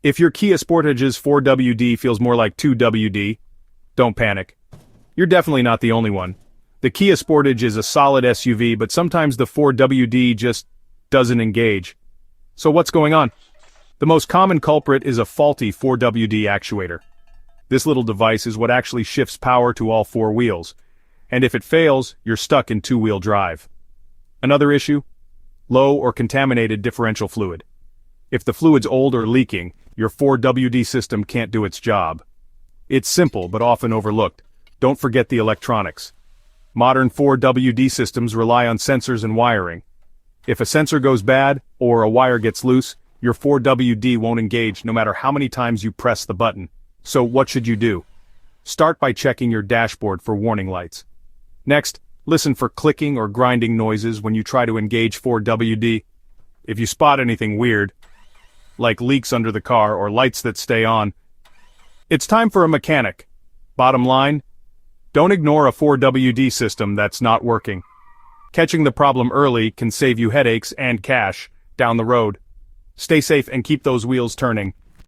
If your Kia Sportage's 4WD feels more like 2WD, don't panic. You're definitely not the only one. The Kia Sportage is a solid SUV, but sometimes the 4WD just doesn't engage. So what's going on? The most common culprit is a faulty 4WD actuator. This little device is what actually shifts power to all four wheels, and if it fails, you're stuck in two-wheel drive. Another issue? Low or contaminated differential fluid. If the fluid's old or leaking, your 4WD system can't do its job. It's simple but often overlooked. Don't forget the electronics. Modern 4WD systems rely on sensors and wiring. If a sensor goes bad, or a wire gets loose, your 4WD won't engage no matter how many times you press the button. So what should you do? Start by checking your dashboard for warning lights. Next, listen for clicking or grinding noises when you try to engage 4WD. If you spot anything weird, like leaks under the car or lights that stay on, it's time for a mechanic. Bottom line, don't ignore a 4WD system that's not working. Catching the problem early can save you headaches and cash down the road. Stay safe and keep those wheels turning.